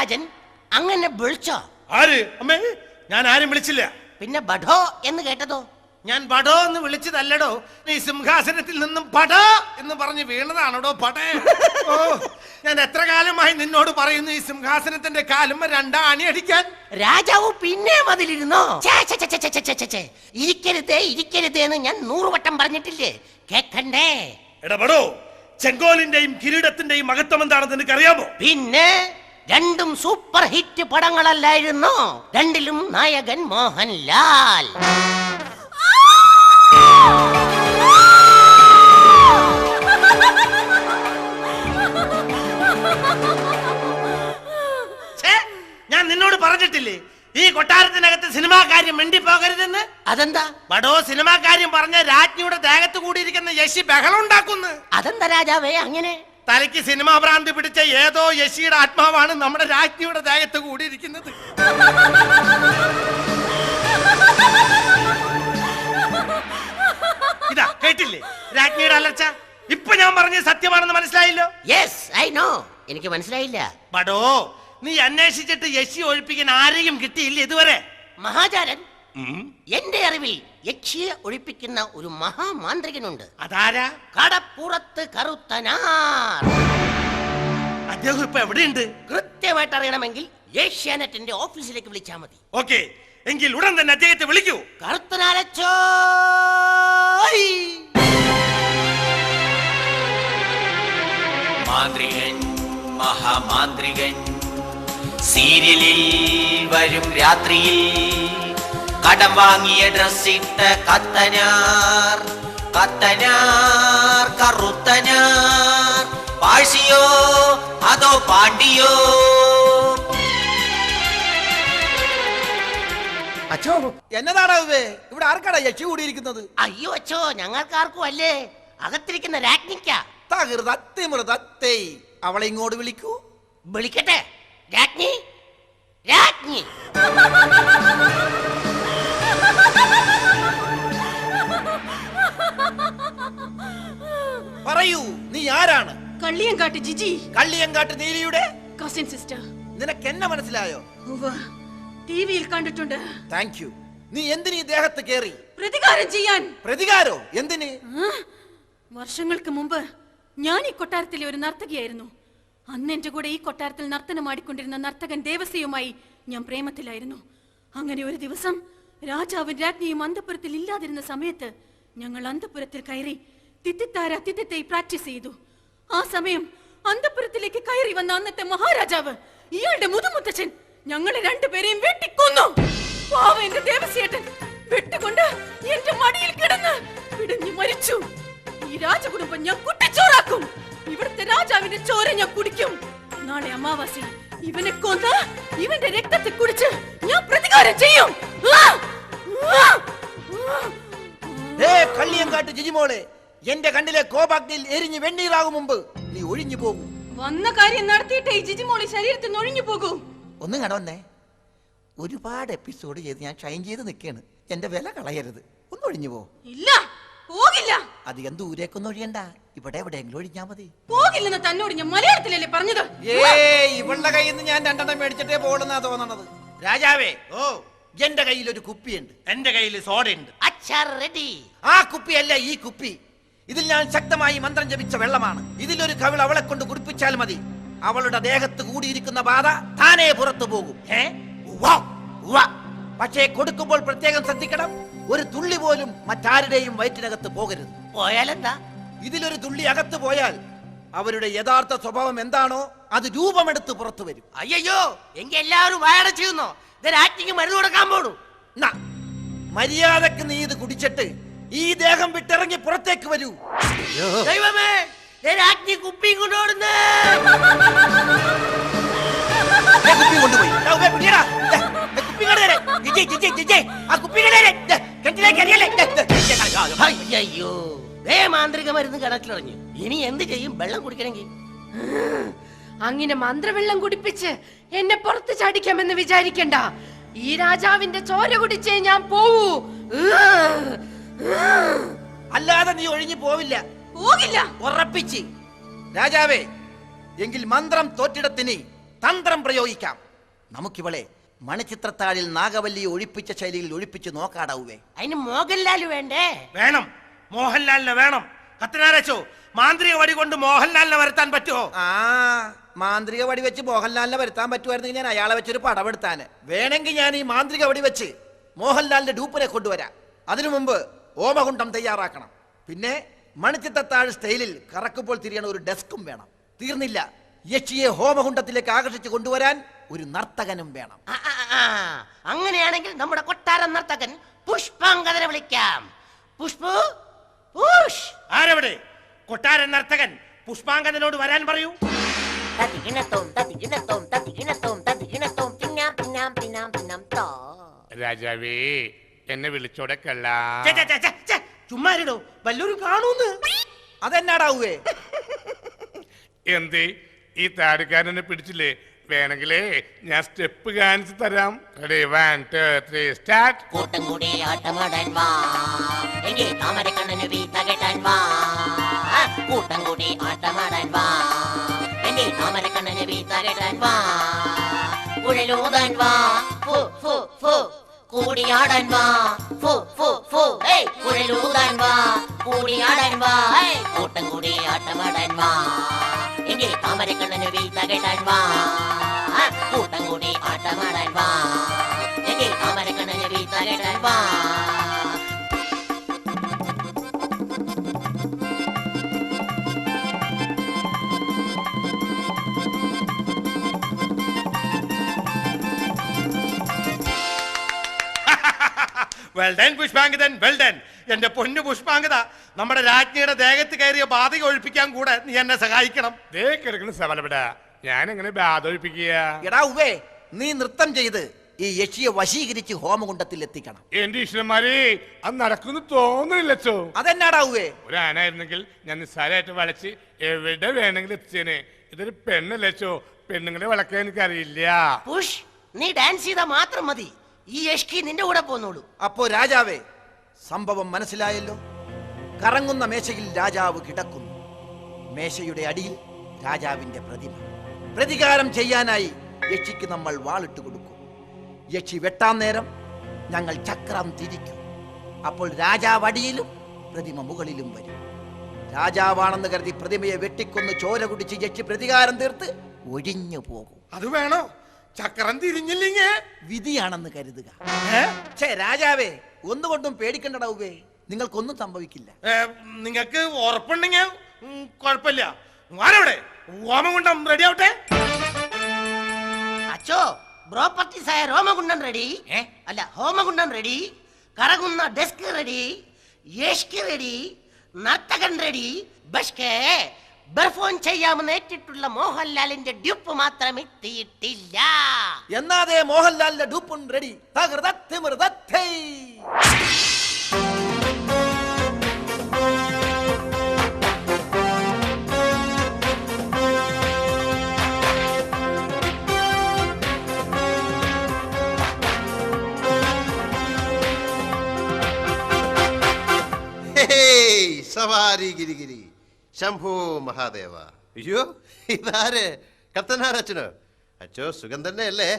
മഹാരാജൻ അങ്ങനെ വിളിച്ചോ? ആര്? അമ്മേ, ഞാൻ ആരും വിളിച്ചില്ല. പിന്നെ ബഡോ എന്ന് കേട്ടതോ? ഞാൻ ബഡോ എന്ന് വിളിച്ചതല്ലടോ. നീ സിംഹാസനത്തിൽ നിന്നും പട എന്ന് പറഞ്ഞ് വീണതാണോടോ പടേ? ഓ, ഞാൻ എത്ര കാലമായി നിന്നോട് പറയുന്നു ഈ സിംഹാസനത്തിന്റെ കാലുമ്മ രണ്ടാണി അടിക്കാൻ. രാജാവ് പിന്നെ അതിലിരുന്നോ? ഇരിക്കരുതേ ഇരിക്കരുതേ എന്ന് ഞാൻ 100 വട്ടം പറഞ്ഞിട്ടില്ലേ? കേക്കണ്ടേ? എടപെടോ, ചെങ്കോലിന്റെയും കിരീടത്തിന്റെയും മഹത്വം എന്താണെന്ന് നിനക്കറിയാമോ? പിന്നെ രണ്ടും സൂപ്പർ ഹിറ്റ് പടങ്ങളല്ലായിരുന്നോ? രണ്ടിലും നായകൻ മോഹൻലാൽ. ഞാൻ നിന്നോട് പറഞ്ഞിട്ടില്ലേ ഈ കൊട്ടാരത്തിനകത്ത് സിനിമാ കാര്യം മിണ്ടി പോകരുതെന്ന്? അതെന്താ? ബഡോ, സിനിമാ കാര്യം പറഞ്ഞ രാജ്ഞിയുടെ ദേഹത്ത് കൂടിയിരിക്കുന്ന യശി ബഹളം ഉണ്ടാക്കുന്നു. അതെന്താ രാജാവേ അങ്ങനെ? തലയ്ക്ക് സിനിമാ ഭ്രാന്തി പിടിച്ച ഏതോ യശിയുടെ ആത്മാവാണ് നമ്മുടെ രാജ്ഞിയുടെ ദേഹത്ത് കൂടിയിരിക്കുന്നത്. ഇതാ കേട്ടില്ലേ രാജ്ഞിയുടെ അലർച്ച? ഇപ്പൊ ഞാൻ പറഞ്ഞത് സത്യമാണെന്ന് മനസ്സിലായില്ലോ? Yes, I know. എനിക്ക് മനസ്സിലായില്ല. ബഡോ, നീ അന്വേഷിച്ചിട്ട് യക്ഷി ഒഴിപ്പിക്കാൻ ആരെയും കിട്ടിയില്ല ഇതുവരെ? മഹാചാരൻ, എന്റെ അറിവിൽ യക്ഷിയെ ഒഴിപ്പിക്കുന്ന ഒരു മഹാമാന്ത്രികനുണ്ട്. അതാരാ? കടപ്പുറത്ത് കറുത്തനാർ. അദ്ദേഹം ഇപ്പൊ എവിടെയുണ്ട്? കൃത്യമായിട്ട് അറിയണമെങ്കിൽ ഏഷ്യാനെറ്റിന്റെ ഓഫീസിലേക്ക് വിളിച്ചാൽ മതി. ഓക്കെ, എങ്കിൽ ഉടൻ തന്നെ അദ്ദേഹത്തെ വിളിക്കൂ. കറുത്തനാരച്ചോ. മാന്ത്രികൻ, മഹാമാന്ത്രികൻ, സീരിയലിൽ വരും രാത്രിയിൽ കടം വാങ്ങിയ ഡ്രസ്സിട്ട കത്തനാർ, കത്തനാർ കറുത്തനാർ. പാഴ്സിയോ അതോ പാണ്ടിയോ? അച്ഛോ, എന്നതാടാ ഇവിടെ ആർക്കാടാ യക്ഷി കൂടിയിരിക്കുന്നത്? അയ്യോ അച്ഛോ, ഞങ്ങൾക്കാർക്കും അല്ലേ, അകത്തിരിക്കുന്ന രാജ്ഞിക്കാ. അവളെ ഇങ്ങോട്ട് വിളിക്കൂ. വിളിക്കട്ടെ. രാജ്ഞി, രാജ്ഞി. പറയൂ, നീ ആരാണ്? കള്ളിയങ്കാട്ട് ജിജി. കള്ളിയങ്കാട്ട് നീലിയുടെ കസിൻ സിസ്റ്റർ. നിനക്ക് എന്നെ മനസ്സിലായോ? ടിവിയിൽ കണ്ടിട്ടുണ്ട്. Thank you. നീ എന്തിനീ ദേഹത്ത് കേറി? പ്രതികാരം ചെയ്യാൻ. പ്രതികാരോ? എന്തിന്? വർഷങ്ങൾക്ക് മുമ്പ് ഞാൻ ഈ കൊട്ടാരത്തിലെ ഒരു നർത്തകിയായിരുന്നു. അന്ന് എന്റെ കൂടെ ഈ കൊട്ടാരത്തിൽ നർത്തനമാടിക്കൊണ്ടിരുന്ന നർത്തകൻ ദേവസ്യയുമായി ഞാൻ പ്രേമത്തിലായിരുന്നു. അങ്ങനെ ഒരു ദിവസം രാജാവും രാജ്ഞിയും അന്തപുരത്തിൽ ഇല്ലാതിരുന്ന സമയത്ത് ഞങ്ങൾ അന്തപുരത്തിൽ കയറി തിത്തിത്താര തിത്തിത്തൈ പ്രാക്ടീസ് ചെയ്തു. ആ സമയം അന്തപുരത്തിലേക്ക് കയറി വന്ന അന്നത്തെ മഹാരാജാവ്, ഇയാളുടെ മുതുമുത്തച്ഛൻ, ഞങ്ങളെ രണ്ടുപേരെയും വെട്ടിക്കൊന്നു. പാവം എന്റെ ദേവസ്യേട്ടൻ വെട്ടുകൊണ്ട് എന്റെ മടിയിൽ കിടന്ന് പിടഞ്ഞു മരിച്ചു. ഈ രാജകുടുംബം ഞാൻ കുട്ടിച്ചോറാക്കും. ഇവിടുത്തെ രാജാവിന്റെ ചോര ഞാൻ കുടിക്കും. നാളെ അമാവാസി ഇവനെ കൊന്ന് ഇവന്റെ രക്തത്തെ കുടിച്ച് ഞാൻ പ്രതികാരം ചെയ്യും. കള്ളിയങ്കാട്ട് ജിജിമോളെ, എന്റെ കണ്ണിലെ കോപാഗ്നിയിൽ എരിഞ്ഞ് വെണ്ണീറാകും മുമ്പ് നീ ഒഴിഞ്ഞു പോകും. വന്ന കാര്യം നടത്തിയിട്ടേ ഈ ജിജിമോളി ശരീരത്തിൽ നിന്ന് ഒഴിഞ്ഞു പോകൂ. ഒന്നും കടവന്നേ, ഒരുപാട് എപ്പിസോഡ് ചെയ്ത് ഞാൻ ഷൈൻ ചെയ്ത് നിൽക്കാണ്. എന്റെ വില കളയരുത്, ഒന്ന് ഒഴിഞ്ഞു പോ. ഇല്ല, പോകില്ല. അധികം ദൂരേക്കൊന്നും ഒഴിയണ്ട, ഇവിടെ എവിടെയെങ്കിലും ഒഴിഞ്ഞാ മതി. പോകില്ലെന്ന് തന്നോട് ഞാൻ മലയാളത്തിലല്ലേ പറഞ്ഞത്? ഇവളുടെ കയ്യിൽ നിന്ന് ഞാൻ 2 മേടിച്ചിട്ടേ പോകണമെന്നാ തോന്നണത്. രാജാവേ, ഓ, എന്റെ കയ്യിൽ ഒരു കുപ്പിയുണ്ട്. എന്റെ കയ്യിൽ സോഡയുണ്ട്. അച്ഛാ റെഡി. ആ കുപ്പിയല്ല ഈ കുപ്പി. ഇതിൽ ഞാൻ ശക്തമായി മന്ത്രം ജപിച്ച വെള്ളമാണ്. ഇതിലൊരു കവിൾ അവളെ കൊണ്ട് കുടിപ്പിച്ചാൽ മതി. അവളുടെ ദേഹത്ത് കൂടിയിരിക്കുന്ന ബാധ താനേ പുറത്തു പോകും. പക്ഷേ കൊടുക്കുമ്പോൾ പ്രത്യേകം ശ്രദ്ധിക്കണം, ഒരു തുള്ളി പോലും മറ്റാരുടെയും വയറ്റിനകത്ത് പോകരുത്. പോയാലെന്താ? ഇതിലൊരു തുള്ളി അകത്ത് പോയാൽ അവരുടെ യഥാർത്ഥ സ്വഭാവം എന്താണോ അത് രൂപമെടുത്ത് പുറത്തു വരും. അയ്യോ, എങ്കിൽ എല്ലാവരും വായട ചെയ്യുന്നോ? രാജ്ഞിക്ക് മരുന്ന് കൊടുക്കാൻ പോണു. മര്യാദക്ക് നീ ഇത് കുടിച്ചിട്ട് ഈ ദേഹം വിട്ടിറങ്ങി പുറത്തേക്ക് വരൂ. ദൈവമേ, രാജ്ഞി കുപ്പി കൊണ്ടുപോടുന്നേ. കൊണ്ടുപോയി അയ്യോ, മാന്ത്രിക മരുന്ന് കിണറ്റിലിറങ്ങി. ഇനി എന്ത് ചെയ്യും? വെള്ളം കുടിക്കണമെങ്കിൽ അങ്ങനെ മന്ത്രവെള്ളം കുടിപ്പിച്ച് എന്നെ പുറത്ത് ചാടിക്കാമെന്ന് വിചാരിക്കണ്ട. ഈ രാജാവിന്റെ ചോര കുടിച്ചേ ഞാൻ പോവൂ. അല്ലാതെ നീ ഒഴിഞ്ഞു പോവില്ല. പോകില്ല, ഉറപ്പിച്ച്. രാജാവേ, എങ്കിൽ മന്ത്രം തോറ്റിടത്തിന് തന്ത്രം പ്രയോഗിക്കാം. നമുക്കിവളെ മണിച്ചിത്രത്താഴിൽ നാഗവല്ലിയെ ഒഴിപ്പിച്ച ശൈലിയിൽ ഒഴിപ്പിച്ച് നോക്കാടാവേ. അതിന് മോഹൻലാൽ വേണ്ടേ? വേണം, മോഹൻലാലിനെ വേണം. കത്തനാരച്ചോ, മാന്ത്രിക വടി കൊണ്ട് മോഹൻലാലിനെ വരുത്താൻ പറ്റുമോ? ആ മാന്ത്രിക വടി വെച്ച് മോഹൻലാലിനെ വരുത്താൻ പറ്റുമായിരുന്നെങ്കിൽ ഞാൻ അയാളെ വെച്ചൊരു പടമെടുത്താന്. വേണമെങ്കിൽ ഞാൻ ഈ മാന്ത്രിക വടി വെച്ച് മോഹൻലാലിന്റെ ഡൂപ്പിനെ കൊണ്ടുവരാം. അതിനു മുമ്പ് ഓമകുണ്ടം തയ്യാറാക്കണം. പിന്നെ മണിച്ചിത്രത്താഴ് സ്റ്റൈലിൽ കറക്കുമ്പോൾ തിരിയണ ഒരു ഡെസ്കും വേണം. തീർന്നില്ല, യക്ഷിയെ ഹോമകുണ്ടത്തിലേക്ക് ആകർഷിച്ച് കൊണ്ടുവരാൻ ഒരു നർത്തകനും വേണം. അങ്ങനെയാണെങ്കിൽ നമ്മുടെ കൊട്ടാര നർത്തകൻ പുഷ്പാങ്കദനെ വിളിക്കാം. പുഷ്പു, പുഷ്. ആരവിടെ? കൊട്ടാരൻ നർത്തകൻ പുഷ്പാങ്കദനോട് വരാൻ പറയൂ. രാജാവേ, എന്നെ വിളിച്ചോടെ കള്ള. ചുമ്മാരിടോ, വല്ലവരും കാണൂന്ന്. അതെന്നാടാവേ? എന്തേ ഈ താടിക്കാരനെ പിടിച്ചില്ലേ? വേണമെങ്കിലേ ഞാൻ സ്റ്റെപ്പ് കാണിച്ചു തരാം. Ready, 1 2 3 start. കൂട്ടം കൂടി ആട്ടമാടാൻ വാ, എങ്കിൽ താമരക്കണ്ണന് വീത്ത കെട്ടാൻ വാ. കൂട്ടം കൂടി ആട്ടമാടാൻ വാ, എങ്കിൽ താമരക്കണ്ണന് വീത്ത കെട്ടാൻ വാ. കുഴലൂതാൻ വാ, ഫു ഫു ഫു. കൂടിയാടാൻ വാ, ഫു ഫു ഫു. കുഴലൂതാൻ വാ, കൂടിയാടാൻ വാ. കൂട്ടം കൂടി ആട്ടമാടാൻ വാ, എങ്കിൽ താമരക്കണ്ണന് വീത്ത കെട്ടാൻ വാ. കൂട്ടം കൂടി ആട്ടമാടാൻ വാ, എങ്കിൽ താമരക്കണ്ണന് വീത്ത കെട്ടാൻ വാ. Well done Pushpangadan, well done. എന്റെ പൊന്നു പുഷ്പാങ്കദ, നമ്മുടെ രാജ്ഞിയുടെ ദേഹത്ത് കയറിയ ബാധ ഒഴിപ്പിക്കാൻ കൂടെ നീ എന്നെ സഹായിക്കണം. ദേ കിടക്കുന്ന സവലപ്പെട, ഞാൻ എങ്ങനെ ബാധൊഴിപ്പിക്കുക? എടാ ഉവേ, നീ നൃത്തം ചെയ്ത് ഈ യക്ഷിയെ വശീകരിച്ച് ഹോമകുണ്ടത്തിൽ എത്തിക്കണം. എന്റെ ഈശ്വരന്മാരെ, അത് നടക്കുന്നു തോന്നുന്നില്ലച്ചോ. അതെന്നാടാ ഉവേ? ഒരു ആനായിരുന്നെങ്കിൽ ഞാൻ നിസ്സാരമായിട്ട് വളച്ച് എവിടെ വേണമെങ്കിലും എത്തിച്ചേനെ. ഇതൊരു പെണ്ണല്ലച്ചോ, പെണ്ണുങ്ങളെ വളക്കാൻ എനിക്കറിയില്ല. പുഷ്, നീ ഡാൻസ് ചെയ്താൽ മാത്രം മതി. ഈ യഷ്കി നിന്റെ കൂടെ പോന്നോളൂ. അപ്പോ രാജാവേ, സംഭവം മനസ്സിലായല്ലോ. കറങ്ങുന്ന മേശയിൽ രാജാവ് കിടക്കുന്നു. മേശയുടെ അടിയിൽ രാജാവിന്റെ പ്രതിമ. പ്രതികാരം ചെയ്യാനായി യക്ഷിക്ക് നമ്മൾ വാളിട്ട് കൊടുക്കും. യക്ഷി വെട്ടാൻ നേരം ഞങ്ങൾ ചക്രം തിരിക്കും. അപ്പോൾ രാജാവ് അടിയിലും പ്രതിമ മുകളിലും വരും. രാജാവാണെന്ന് കരുതി പ്രതിമയെ വെട്ടിക്കൊന്ന് ചോര കുടിച്ച് യക്ഷി പ്രതികാരം തീർത്ത് ഒഴിഞ്ഞു പോകും. അത് വേണോ? ചക്രം തിരിഞ്ഞില്ലെങ്കിൽ വിധിയാണെന്ന് കരുതുക. രാജാവേ, ഒന്നുകൊണ്ടും പേടിക്കണ്ടടാവേ, നിങ്ങൾക്കൊന്നും സംഭവിക്കില്ല. നിങ്ങൾക്ക് ഉറപ്പുണ്ടെങ്കിൽ കുഴപ്പമില്ല. ആരവിടെ? ഓമകുണ്ടം റെഡി ആവട്ടെ. അച്ചോ, പ്രോപ്പർട്ടീസ് ആയ രോമകുണ്ടൻ റെഡി. അല്ല, ഹോമകുണ്ടൻ റെഡി, കറങ്ങുന്ന ഡെസ്ക് റെഡി, യഷ്കി റെഡി, നർത്തകൻ റെഡി. ബഷ്കേ പെർഫോം ചെയ്യാമെന്ന് ഏറ്റിട്ടുള്ള മോഹൻലാലിന്റെ ഡ്യൂപ്പ് മാത്രം എത്തിയിട്ടില്ല. എന്നാതെ മോഹൻലാലിന്റെ ഡൂപ്പും റെഡി. സവാരി ഗിരിഗിരി, ശംഭോ മഹാദേവ. അയ്യോ, ഇതാര്? കത്തനാരച്ചനോ? അച്ചോ, സുഖം തന്നെ അല്ലേ?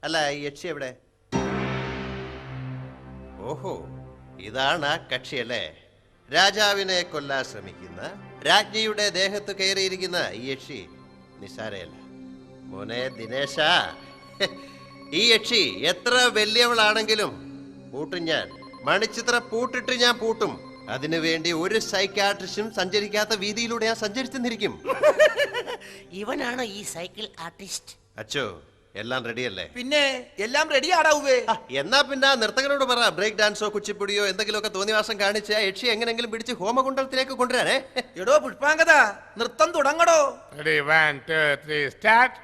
അല്ല, ഈ യക്ഷി എവിടെ? ഓഹോ, ഇതാണ് ആ കക്ഷിയല്ലേ? രാജാവിനെ കൊല്ലാൻ ശ്രമിക്കുന്ന, രാജ്ഞിയുടെ ദേഹത്ത് കയറിയിരിക്കുന്ന ഈ യക്ഷി നിസാരയല്ല. മോനെ ദിനേശ, ഈ യക്ഷി എത്ര വലിയവളാണെങ്കിലും പൂട്ടും ഞാൻ. മണിച്ചിത്ര പൂട്ടിട്ട് ഞാൻ പൂട്ടും. അതിനുവേണ്ടി ഒരു സൈക്കാട്രിസ്റ്റും സഞ്ചരിക്കാത്ത വീതിയിലൂടെ ഞാൻ സഞ്ചരിച്ചെന്നിരിക്കും. ഇവനാണോ ഈ സൈക്കിൾ ആർട്ടിസ്റ്റ്? അച്ചോ, എല്ലാം റെഡിയല്ലേ? പിന്നെ എല്ലാം റെഡി ആടാവേ. എന്നാ പിന്നെ നർത്തകരോട് പറ, ബ്രേക്ക് ഡാൻസോ കുച്ചിപ്പുടിയോ എന്തെങ്കിലുമൊക്കെ തോന്നിവാസം കാണിച്ച് യക്ഷി എങ്ങനെങ്കിലും പിടിച്ച് ഹോമകുണ്ടത്തിലേക്ക് കൊണ്ടുവരാനേ. എടോ പുഷ്പാങ്കദ, നൃത്തം തുടങ്ങടോ. Ready, 1 2 3 start.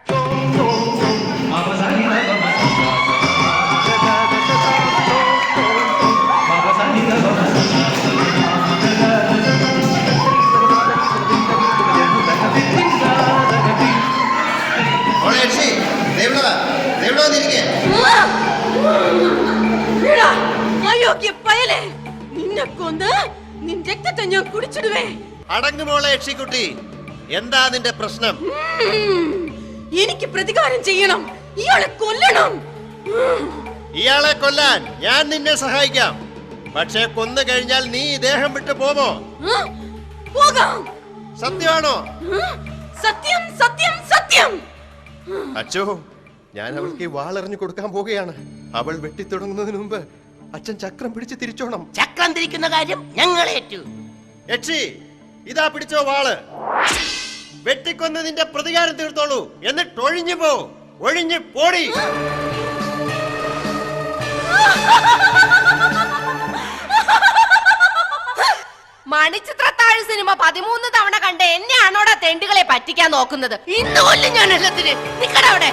നിന്നെ കൊന്ന് നിന്റെ രക്തത്തെ ഞാൻ കുടിച്ചിടുവേ. അടങ്ങുമോളെ യക്ഷിക്കുട്ടി, എന്താ നിന്റെ പ്രശ്നം? എനിക്ക് പ്രതികാരം ചെയ്യണം. ഇയാളെ കൊല്ലണം. ഇയാളെ കൊല്ലാൻ ഞാൻ നിന്നെ സഹായിക്കാം. പക്ഷേ കൊന്നു കഴിഞ്ഞാൽ നീ ഈ ദേഹം വിട്ടു പോമോ? പോകാം. സത്യമാണോ? സത്യം, സത്യം, സത്യം. അച്ചോ, ഞാൻ അവൾക്ക് ഈ വാളെറിഞ്ഞു കൊടുക്കാൻ പോവുകയാണ്. അവൾ വെട്ടിത്തുടങ്ങുന്നതിന് മുമ്പ് അച്ഛൻ ചക്രം പിടിച്ച് തിരിച്ചോണം. ചക്രം തിരിക്കുന്ന കാര്യം ഞങ്ങളേറ്റു. യക്ഷി, ഇതാ പിടിച്ചോ വാള്. വെട്ടിക്കൊന്ന് നിന്റെ പ്രതികാരം തീർത്തോളൂ. എന്നിട്ട് ഒഴിഞ്ഞു പോ. ഒഴിഞ്ഞു പോടി. മണിച്ചിത്രത്താഴ് സിനിമ 13 തവണ കണ്ട് എന്നെയാണോടാ തെണ്ടുകളെ പറ്റിക്കാൻ നോക്കുന്നത്? ഇന്ന് കൊല്ലും ഞാൻ എല്ലാത്തിന്. നിക്കട അവിടെ.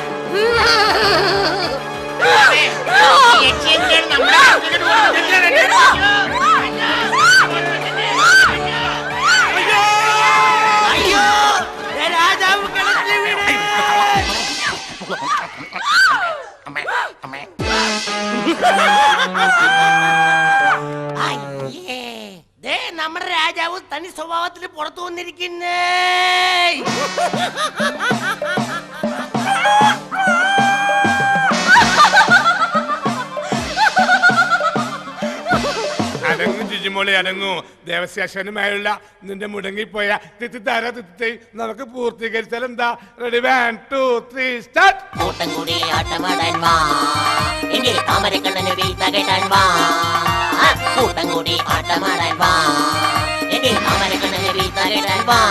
അയ്യോ, രാജാവ് കിണറ്റിൽ വീണ്. അയ്യേ, ദേ നമ്മുടെ രാജാവ് തനി സ്വഭാവത്തിൽ പുറത്തു വന്നിരിക്കുന്നേ. അടങ്ങും ജിജിമോളി അടങ്ങൂ. ദേവസ്യാശനുമായുള്ള നിന്റെ മുടങ്ങിപ്പോയ തിത്തി നമുക്ക് പൂർത്തീകരിച്ചാൽ എന്താ? Ready, 1 2 3 start. കൂട്ടം കൂടി ആട്ടമാടാൻ വാ, എങ്കിൽ താമരക്കണ്ണന് വീത്ത കേട്ടാൻ വാ. കൂട്ടം കൂടി ആട്ടമാടാൻ വാ, എങ്കിൽ താമരക്കണ്ണന് വീത്ത കേട്ടാൻ വാ.